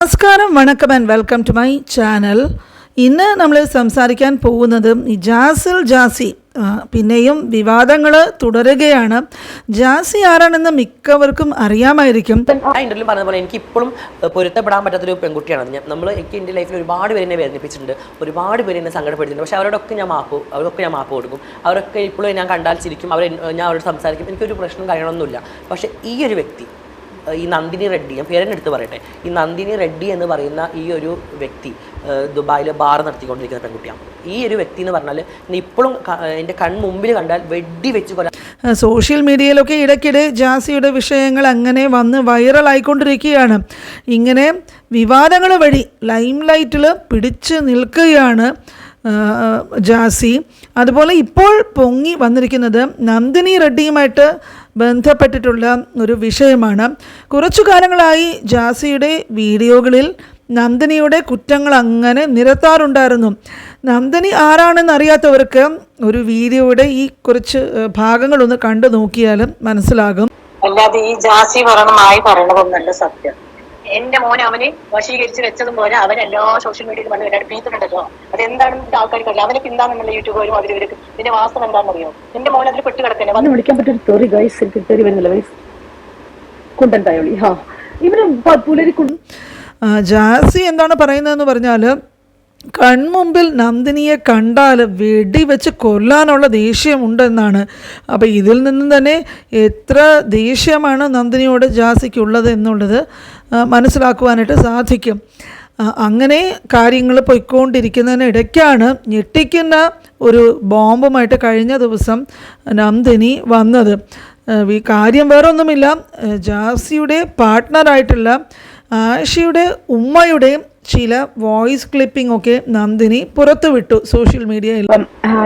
നമസ്കാരം, വണക്കം and welcome to my channel. ഇന്ന് നമ്മൾ സംസാരിക്കാൻ പോകുന്നത് ഈ ജാസി പിന്നെയും വിവാദങ്ങൾ തുടരുകയാണ്. ജാസി ആരാണെന്ന് മിക്കവർക്കും അറിയാമായിരിക്കും. ഇന്റർവ്യൂ പറഞ്ഞ പോലെ എനിക്ക് ഇപ്പോഴും പൊരുത്തപ്പെടാൻ പറ്റാത്തൊരു പെൺകുട്ടിയാണ് എനിക്ക് എൻ്റെ ലൈഫിൽ ഒരുപാട് പേര് എന്നെ വേദനിപ്പിച്ചിട്ടുണ്ട്, ഒരുപാട് പേര് എന്നെ സങ്കടപ്പെടുത്തിയിട്ടുണ്ട്. പക്ഷേ അവരോടൊക്കെ ഞാൻ മാപ്പ് കൊടുക്കും. അവരൊക്കെ ഇപ്പോഴും ഞാൻ കണ്ടാൽ ചിരിക്കും, ഞാൻ അവരോട് സംസാരിക്കും. എനിക്കൊരു പ്രശ്നം കാര്യങ്ങളൊന്നുമില്ല. പക്ഷേ ഈ ഒരു വ്യക്തി, ഈ നന്ദിനി റെഡ്ഡി, ഞാൻ പേരെടുത്ത് പറയട്ടെ, ഈ നന്ദിനി റെഡ്ഡി എന്ന് പറയുന്ന ഈ ഒരു വ്യക്തി ദുബായിൽ ബാർ നടത്തിക്കൊണ്ടിരിക്കുന്ന പെൺകുട്ടിയാണ്. ഈ ഒരു വ്യക്തി എന്ന് പറഞ്ഞാൽ ഇപ്പോഴും എൻ്റെ കൺമുമ്പിൽ കണ്ടാൽ വെടി വെച്ച് കൊല്ലാൻ. സോഷ്യൽ മീഡിയയിലൊക്കെ ഇടയ്ക്കിടെ ജാസിയുടെ വിഷയങ്ങൾ അങ്ങനെ വന്ന് വൈറലായിക്കൊണ്ടിരിക്കുകയാണ്. ഇങ്ങനെ വിവാദങ്ങൾ വഴി ലൈം ലൈറ്റിൽ പിടിച്ച് നിൽക്കുകയാണ് ജാസി. അതുപോലെ ഇപ്പോൾ പൊങ്ങി വന്നിരിക്കുന്നത് നന്ദിനി റെഡ്ഡിയുമായിട്ട് ബന്ധപ്പെട്ടിട്ടുള്ള ഒരു വിഷയമാണ്. കുറച്ചു കാലങ്ങളായി ജാസിയുടെ വീഡിയോകളിൽ നന്ദിനിയുടെ കുറ്റങ്ങൾ അങ്ങനെ നിരത്താറുണ്ടായിരുന്നു. നന്ദിനി ആരാണെന്ന് അറിയാത്തവർക്ക് ഒരു വീഡിയോയുടെ ഈ കുറച്ച് ഭാഗങ്ങളൊന്ന് കണ്ടു നോക്കിയാലും മനസ്സിലാകും. അല്ലാതെ ഈ ജാസി പറയണതൊന്നല്ല സത്യം. എന്റെ മോനെ അവന് വശീകരിച്ച് വെച്ചതും പോലെ അവൻ എല്ലാ സോഷ്യൽ മീഡിയയിൽ വന്ന് എല്ലാവരും പീത്തുന്നുണ്ടല്ലോ. അതെന്താണെന്ന് ആൾക്കാർക്കറിയാം. അവനെ പിന്താന്നുള്ള യൂട്യൂബുകാരും അവർക്ക് ഇതിന്റെ വാസ്തവം എന്താണെന്നറിയോ? എന്റെ മോൻ അതിൽ പെട്ട് കിടക്കന്നെ വന്ന് വിളിക്കാൻ പറ്റൊരു തെറി ഗൈസ് തെറി വരുന്നില്ല ഗൈസ് കുണ്ടൻതായോളി. ജാസി എന്താണ് പറയുന്നതെന്ന് പറഞ്ഞാൽ, കൺമുമ്പിൽ നന്ദിനിയെ കണ്ടാൽ വെടിവെച്ച് കൊല്ലാനുള്ള ദേഷ്യമുണ്ടെന്നാണ്. അപ്പോൾ ഇതിൽ നിന്നും തന്നെ എത്ര ദേഷ്യമാണ് നന്ദിനിയോട് ജാസിക്കുള്ളത് എന്നുള്ളത് മനസ്സിലാക്കുവാനായിട്ട് സാധിക്കും. അങ്ങനെ കാര്യങ്ങൾ പോയിക്കൊണ്ടിരിക്കുന്നതിനിടയ്ക്കാണ് ഞെട്ടിക്കുന്ന ഒരു ബോംബുമായിട്ട് കഴിഞ്ഞ ദിവസം നന്ദിനി വന്നത്. കാര്യം വേറൊന്നുമില്ല, ജാസിയുടെ പാർട്ട്ണറായിട്ടുള്ള ആഷിയുടെ ഉമ്മയുടെ ചില വോയിസ് ക്ലിപ്പിംഗ് ഒക്കെ നന്ദിനി പുറത്തുവിട്ടു സോഷ്യൽ മീഡിയയിൽ.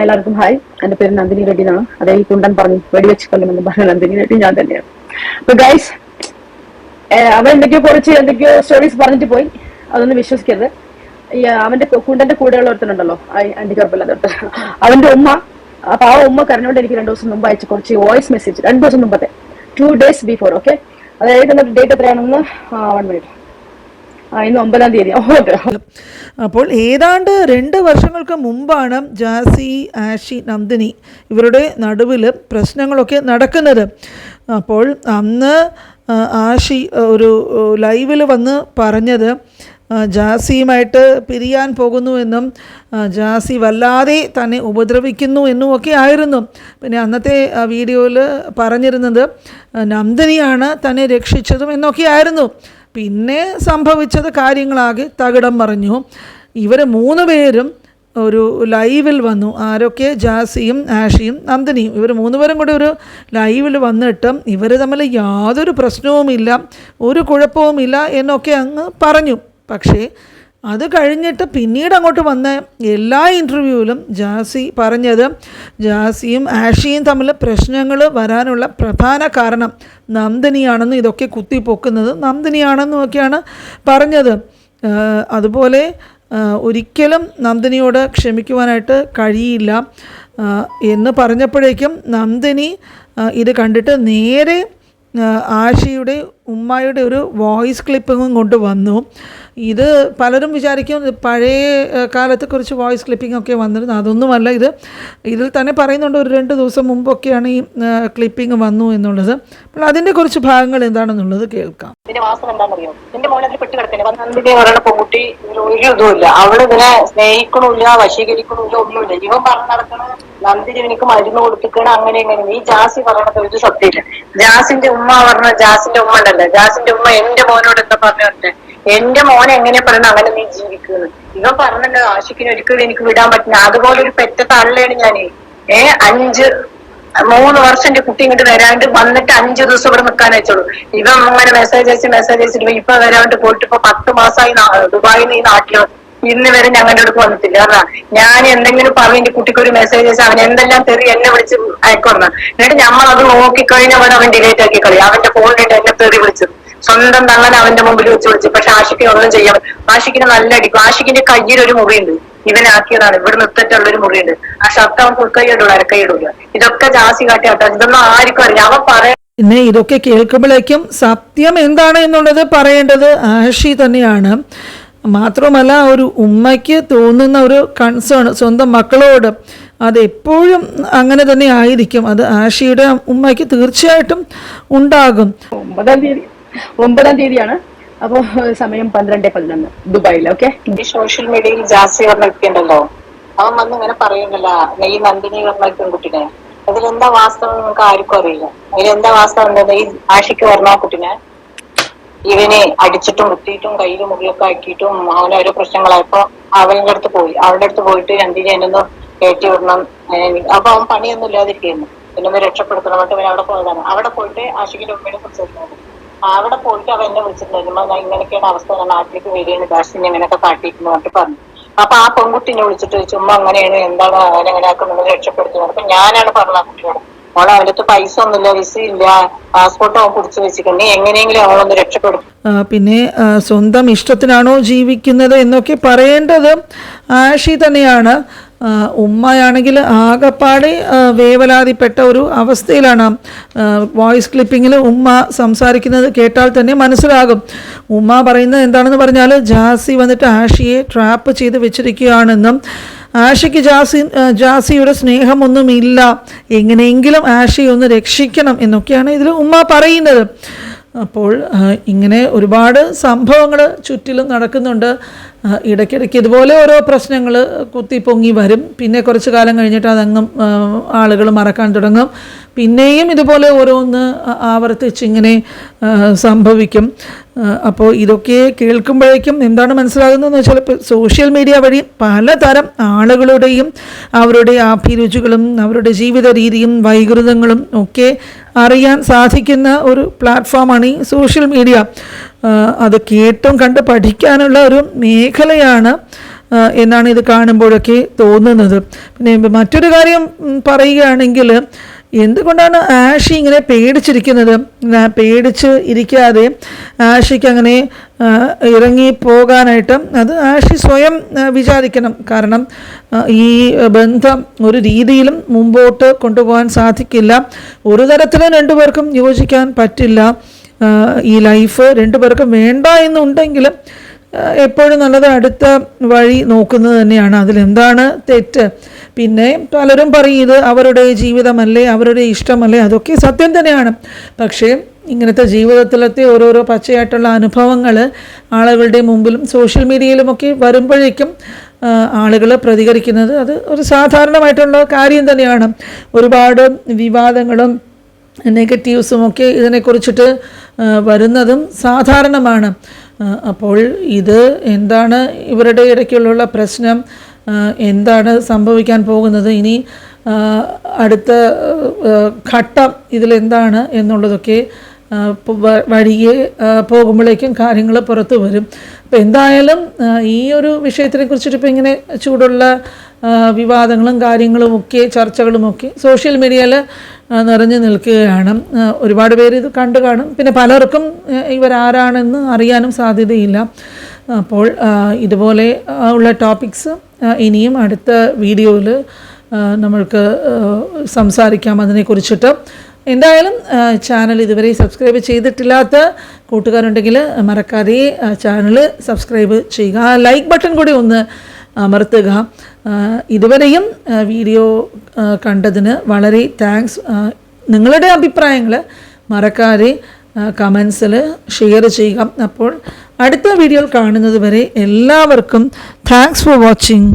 എല്ലാവർക്കും ഹായ്, എന്റെ പേര് നന്ദിനി റെഡ്ഡി എന്നാണ്. അതേ ഈ കുണ്ടൻ പറഞ്ഞു വെടിവെച്ച് കൊല്ലുമെന്ന് പറഞ്ഞ നന്ദിനി റെഡ്ഡി ഞാൻ തന്നെയാണ്. അപ്പൊ ഗൈസ്, അവൻ എന്തൊക്കെയോ സ്റ്റോറീസ് പറഞ്ഞിട്ട് പോയി, അതൊന്നും വിശ്വസിക്കരുത്. അവന്റെ കുണ്ടന്റെ കൂടെയുള്ള ഒരുത്തനുണ്ടല്ലോ, അണ്ടിക്കറപ്പില്ലാത്ത അവന്റെ ഉമ്മ. അപ്പൊ ആ ഉമ്മ കരഞ്ഞോണ്ട് എനിക്ക് 2 ദിവസം മുമ്പ് അയച്ചു കുറച്ച് വോയിസ് മെസ്സേജ്. 2 ദിവസം മുമ്പത്തെ 2 days ബിഫോർ. ഓക്കെ, അതായത് ഡേറ്റ് എത്രയാണെന്ന് 1 minute, ഇന്ന് 9-ാം തീയതി. അപ്പോൾ ഏതാണ്ട് 2 വർഷങ്ങൾക്ക് മുമ്പാണ് ജാസി, ആഷി, നന്ദിനി ഇവരുടെ നടുവിൽ പ്രശ്നങ്ങളൊക്കെ നടക്കുന്നത്. അപ്പോൾ അന്ന് ആഷി ഒരു ലൈവിൽ വന്ന് പറഞ്ഞത് ജാസിയുമായിട്ട് പിരിയാൻ പോകുന്നുവെന്നും ജാസി വല്ലാതെ തന്നെ ഉപദ്രവിക്കുന്നു എന്നും ഒക്കെ ആയിരുന്നു. പിന്നെ അന്നത്തെ വീഡിയോയിൽ പറഞ്ഞിരുന്നത് നന്ദിനിയാണ് തന്നെ രക്ഷിച്ചതും എന്നൊക്കെ ആയിരുന്നു. പിന്നെ സംഭവിച്ചത് കാര്യങ്ങളാകെ തകിടം മറിഞ്ഞു. ഇവർ 3 പേരും ഒരു ലൈവിൽ വന്നു. ആരൊക്കെ? ജാസിയും ആഷിയും നന്ദിനിയും. ഇവർ 3 പേരും കൂടി ഒരു ലൈവിൽ വന്നിട്ട് ഇവർ തമ്മിൽ യാതൊരു പ്രശ്നവുമില്ല, ഒരു കുഴപ്പവുമില്ല എന്നൊക്കെ അങ്ങ് പറഞ്ഞു. പക്ഷേ അത് കഴിഞ്ഞിട്ട് പിന്നീട് അങ്ങോട്ട് വന്ന എല്ലാ ഇൻ്റർവ്യൂവിലും ജാസി പറഞ്ഞത് ജാസിയും ആഷിയും തമ്മിൽ പ്രശ്നങ്ങൾ വരാനുള്ള പ്രധാന കാരണം നന്ദിനിയാണെന്നും ഇതൊക്കെ കുത്തിപ്പൊക്കുന്നത് നന്ദിനിയാണെന്നും ഒക്കെയാണ് പറഞ്ഞത്. അതുപോലെ ഒരിക്കലും നന്ദിനിയോട് ക്ഷമിക്കുവാനായിട്ട് കഴിയില്ല എന്ന് പറഞ്ഞപ്പോഴേക്കും നന്ദിനി ഇത് കണ്ടിട്ട് നേരെ ആഷിയുടെ ഉമ്മയുടെ ഒരു വോയിസ് ക്ലിപ്പിങ്ങും കൊണ്ട് വന്നു. ഇത് പലരും വിചാരിക്കും പഴയ കാലത്ത് കുറച്ച് വോയിസ് ക്ലിപ്പിംഗ് ഒക്കെ വന്നിരുന്നു. അതൊന്നുമല്ല, ഇതിൽ തന്നെ പറയുന്നുണ്ട് ഒരു 2 ദിവസം മുമ്പൊക്കെയാണ് ഈ ക്ലിപ്പിംഗ് വന്നു എന്നുള്ളത്. അപ്പോൾ അതിൻ്റെ കുറച്ച് ഭാഗങ്ങൾ എന്താണെന്നുള്ളത് കേൾക്കാം. എന്റെ മോനെ പെട്ട് കിടക്കന്നെ നന്ദിനി പറയുന്ന പെൺകുട്ടി ഒരു ഇതുമില്ല. അവളിതിനെ സ്നേഹിക്കണില്ല, വശീകരിക്കണില്ല, ഒന്നുമില്ല. ഇവൻ പറഞ്ഞു നടക്കണ നന്ദിനി എനിക്ക് മരുന്ന് കൊടുത്തിക്കണം അങ്ങനെ എങ്ങനെ. ഈ ജാസി പറയണത് ഒരു സത്യമില്ല. ജാസിന്റെ ഉമ്മ പറഞ്ഞ ജാസിന്റെ ഉമ്മ ഉണ്ടല്ലോ, ജാസിന്റെ ഉമ്മ എന്റെ മോനോട് എന്താ പറഞ്ഞെ, എന്റെ മോനെ എങ്ങനെ പറയുന്നത് അങ്ങനെ നീ ജീവിക്കുന്നു. ഇവ പറഞ്ഞല്ലോ ആഷിക്കിന് ഒരിക്കലും എനിക്ക് വിടാൻ പറ്റില്ല. അതുപോലെ ഒരു പെറ്റ തള്ളയാണ് ഞാൻ. 3 വർഷം എന്റെ കുട്ടി ഇങ്ങോട്ട് വരാണ്ട് വന്നിട്ട് 5 ദിവസം ഇവിടെ നിൽക്കാൻ വെച്ചോളൂ. ഇവ അങ്ങനെ മെസ്സേജ് അയച്ചിട്ട് ഇപ്പൊ വരാണ്ട് പോയിട്ട് ഇപ്പൊ 10 മാസമായി ദുബായിൽ നിന്ന് ഈ നാട്ടിലാണ്. ഇന്ന് വരെ ഞങ്ങളുടെ അടുത്ത് വന്നിട്ടില്ല. കാരണം ഞാൻ എന്തെങ്കിലും പറഞ്ഞ് എന്റെ കുട്ടിക്ക് ഒരു മെസ്സേജ് അയച്ചാൽ അവൻ എന്തെല്ലാം തെറി എന്നെ വിളിച്ച് അയക്കുറന്ന. എന്നിട്ട് നമ്മൾ അത് നോക്കിക്കഴിഞ്ഞാൽ അവൻ ഡിലേറ്റ് ആക്കി കളി. അവന്റെ ഫോണിലിട്ട് എന്നെ തെറി വിളിച്ചത് സ്വന്തം തള്ളൻ അവന്റെ മുമ്പിൽ വെച്ച് വിളിച്ചു. പക്ഷെ ആഷിക്കിന് ഒന്നും ചെയ്യാൻ ആഷിക്കിന് നല്ല അടിക്കും. ആഷിക്കിന്റെ കയ്യിൽ ഒരു മുറിയുണ്ട്, ഇവനാക്കിയതാണ്. ഇവിടെ നിർത്തിട്ടുള്ളൊരു മുറിയുണ്ട്. ആ ഷർട്ട് അവൻ ഫുൾ കൈ ഇടൂല, അരക്കൈ ഇടൂല. ഇതൊക്കെ ജാസി കാട്ടിയാട്ടോ. ഇതൊന്നും ആർക്കും അറിയാം. അവൻ പറയാൻ പിന്നെ ഇതൊക്കെ കേൾക്കുമ്പോഴേക്കും സത്യം എന്താണ് എന്നുള്ളത് പറയേണ്ടത് ആഷി തന്നെയാണ്. മാത്രമല്ല ഒരു ഉമ്മയ്ക്ക് തോന്നുന്ന ഒരു കൺസേൺ സ്വന്തം മക്കളോട് അതെപ്പോഴും അങ്ങനെ തന്നെ ആയിരിക്കും. അത് ആഷിയുടെ ഉമ്മയ്ക്ക് തീർച്ചയായിട്ടും ഉണ്ടാകും. 9-ാം തീയതിയാണ്. അപ്പോൾ സമയം 12:11 ദുബായിൽ. ഓക്കെ, ഈ സോഷ്യൽ മീഡിയയിൽ ജാസി പറഞ്ഞ വ്യക്തിയുണ്ടല്ലോ, അവൻ വന്ന് ഇങ്ങനെ പറയുന്നില്ല ഈ നന്ദിനി പറഞ്ഞ പെൺകുട്ടിനെ, അതിലെന്താ വാസ്തവം നിങ്ങൾക്ക് ആർക്കും അറിയില്ല. അതിലെന്താ വാസ്തവം ഉണ്ടെന്ന് ഈ ആഷിക്ക് പറഞ്ഞ കുട്ടിനെ ഇവനെ അടിച്ചിട്ടും കുത്തിയിട്ടും കയ്യിൽ മുറിയൊക്കെ ആക്കിയിട്ടും അവനെ ഓരോ പ്രശ്നങ്ങളായപ്പോ അവളുടെ അടുത്ത് പോയിട്ട് നന്ദിനി എന്നൊന്ന് കയറ്റി വിടണം. അപ്പൊ അവൻ പണിയൊന്നും ഇല്ലാതിരിക്കുന്നു, എന്നൊന്ന് രക്ഷപ്പെടുത്തണം എന്നിട്ട് അവൻ അവിടെ പോയതാണ്. അവിടെ പോയിട്ട് ആഷിക്കിന്റെ ഉമ്മയെ കുറിച്ച് അവിടെ പോയിട്ട് അവൻ എന്നെ വിളിച്ചിട്ടുണ്ടായിരുന്നു, ഞാൻ ഇങ്ങനെയൊക്കെയാണ് അവസ്ഥ, ഞാൻ നാട്ടിലേക്ക് വരികയാണ്, കാശിനെ ഇങ്ങനെയൊക്കെ കാട്ടിയിരുന്നു എന്നിട്ട് പറഞ്ഞു. അപ്പൊ ആ പെൺകുട്ടിനെ വിളിച്ചിട്ട് ചുമ്മാ അങ്ങനെയാണ്, എന്താണ് അവനെങ്ങനെയൊക്കെ നിങ്ങൾ രക്ഷപ്പെടുത്തുന്നത്. അപ്പൊ ഞാനാണ് പറഞ്ഞത് ആ കുട്ടിയോട്, അവളെ അവൻ്റെ അടുത്ത് പൈസ ഒന്നുമില്ല, വിസ ഇല്ല, പാസ്പോർട്ട് അവൻ പിടിച്ചു വെച്ചിട്ടുണ്ട്, നീ എങ്ങനെയെങ്കിലും അവളൊന്ന് രക്ഷപ്പെടുത്തും. പിന്നെ സ്വന്തം ഇഷ്ടത്തിനാണോ ജീവിക്കുന്നത് എന്നൊക്കെ പറയേണ്ടത് ആഷി തന്നെയാണ്. ഉമ്മയാണെങ്കിൽ ആകെപ്പാടെ വേവലാതിപ്പെട്ട ഒരു അവസ്ഥയിലാണ്. വോയിസ് ക്ലിപ്പിങ്ങിൽ ഉമ്മ സംസാരിക്കുന്നത് കേട്ടാൽ തന്നെ മനസ്സിലാകും. ഉമ്മ പറയുന്നത് എന്താണെന്ന് പറഞ്ഞാൽ ജാസി വന്നിട്ട് ആഷിയെ ട്രാപ്പ് ചെയ്ത് വെച്ചിരിക്കുകയാണെന്നും ആഷിക്ക് ജാസിയുടെ സ്നേഹമൊന്നുമില്ല, എങ്ങനെയെങ്കിലും ആഷിയെ ഒന്ന് രക്ഷിക്കണം എന്നൊക്കെയാണ് ഇതിൽ ഉമ്മ പറയുന്നത്. അപ്പോൾ ഇങ്ങനെ ഒരുപാട് സംഭവങ്ങൾ ചുറ്റിലും നടക്കുന്നുണ്ട്. ഇടയ്ക്കിടയ്ക്ക് ഇതുപോലെ ഓരോ പ്രശ്നങ്ങൾ കുത്തിപ്പൊങ്ങി വരും. പിന്നെ കുറച്ച് കാലം കഴിഞ്ഞിട്ട് അതങ്ങും ആളുകൾ മറക്കാൻ തുടങ്ങും. പിന്നെയും ഇതുപോലെ ഓരോന്ന് ആവർത്തിച്ചിങ്ങനെ സംഭവിക്കും. അപ്പോൾ ഇതൊക്കെ കേൾക്കുമ്പോഴേക്കും എന്താണ് മനസ്സിലാകുന്നതെന്ന് വെച്ചാൽ സോഷ്യൽ മീഡിയ വഴി പലതരം ആളുകളുടെയും അവരുടെ അഭിരുചികളും അവരുടെ ജീവിത രീതിയും വൈകൃതങ്ങളും ഒക്കെ അറിയാൻ സാധിക്കുന്ന ഒരു പ്ലാറ്റ്ഫോമാണ് ഈ സോഷ്യൽ മീഡിയ. അത് കേട്ടും കണ്ട് പഠിക്കാനുള്ള ഒരു മേഖലയാണ് എന്നാണ് ഇത് കാണുമ്പോഴൊക്കെ തോന്നുന്നത്. പിന്നെ മറ്റൊരു കാര്യം പറയുകയാണെങ്കിൽ, എന്തുകൊണ്ടാണ് ആഷി ഇങ്ങനെ പേടിച്ചിരിക്കുന്നത്? പേടിച്ച് ഇരിക്കാതെ ആഷിക്ക് അങ്ങനെ ഇറങ്ങി പോകാനായിട്ട് അത് ആഷി സ്വയം വിചാരിക്കണം. കാരണം ഈ ബന്ധം ഒരു രീതിയിലും മുമ്പോട്ട് കൊണ്ടുപോകാൻ സാധിക്കില്ല. ഒരു തരത്തിലും രണ്ടുപേർക്കും യോജിക്കാൻ പറ്റില്ല. ഈ ലൈഫ് രണ്ടുപേർക്കും വേണ്ട എന്നുണ്ടെങ്കിലും എപ്പോഴും നല്ലത് അടുത്ത വഴി നോക്കുന്നത് തന്നെയാണ്. അതിലെന്താണ് തെറ്റ്? പിന്നെ പലരും പറയും ഇത് അവരുടെ ജീവിതമല്ലേ, അവരുടെ ഇഷ്ടമല്ലേ, അതൊക്കെ സത്യം തന്നെയാണ്. പക്ഷേ ഇങ്ങനത്തെ ജീവിതത്തിലത്തെ ഓരോരോ പച്ചയായിട്ടുള്ള അനുഭവങ്ങൾ ആളുകളുടെ മുമ്പിലും സോഷ്യൽ മീഡിയയിലുമൊക്കെ വരുമ്പോഴേക്കും ആളുകൾ പ്രതികരിക്കുന്നത് അത് ഒരു സാധാരണമായിട്ടുള്ള കാര്യം തന്നെയാണ്. ഒരുപാട് വിവാദങ്ങളും നെഗറ്റീവ്സുമൊക്കെ ഇതിനെക്കുറിച്ചിട്ട് വരുന്നതും സാധാരണമാണ്. അപ്പോൾ ഇത് എന്താണ് ഇവരുടെ ഇടയ്ക്കുള്ള പ്രശ്നം, എന്താണ് സംഭവിക്കാൻ പോകുന്നത്, ഇനി അടുത്ത ഘട്ടം ഇതിലെന്താണ് എന്നുള്ളതൊക്കെ വഴിയെ പോകുമ്പോഴേക്കും കാര്യങ്ങൾ പുറത്തു വരും. അപ്പോൾ എന്തായാലും ഈ ഒരു വിഷയത്തിനെ കുറിച്ചിട്ട് ഇപ്പോൾ ഇങ്ങനെ ചൂടുള്ള വിവാദങ്ങളും കാര്യങ്ങളുമൊക്കെ ചർച്ചകളുമൊക്കെ സോഷ്യൽ മീഡിയയിൽ നിറഞ്ഞു നിൽക്കുകയാണ്. ഒരുപാട് പേര് ഇത് കണ്ടു കാണും. പിന്നെ പലർക്കും ഇവരാരാണെന്ന് അറിയാനും സാധ്യതയില്ല. അപ്പോൾ ഇതുപോലെ ഉള്ള ടോപ്പിക്സ് ഇനിയും അടുത്ത വീഡിയോയിൽ നമ്മൾക്ക് സംസാരിക്കാം അതിനെക്കുറിച്ചിട്ട്. എന്തായാലും ചാനൽ ഇതുവരെ സബ്സ്ക്രൈബ് ചെയ്തിട്ടില്ലാത്ത കൂട്ടുകാരുണ്ടെങ്കിൽ മറക്കാതെ ചാനൽ സബ്സ്ക്രൈബ് ചെയ്യുക, ലൈക്ക് ബട്ടൺ കൂടി ഒന്ന് അമർത്തുക. ഇതുവരെയും വീഡിയോ കണ്ടതിന് വളരെ താങ്ക്സ്. നിങ്ങളുടെ അഭിപ്രായങ്ങൾ മറക്കാതെ കമൻസിൽ ഷെയർ ചെയ്യുക. അപ്പോൾ അടുത്ത വീഡിയോയിൽ കാണുന്നത് വരെ എല്ലാവർക്കും താങ്ക്സ് ഫോർ വാച്ചിങ്.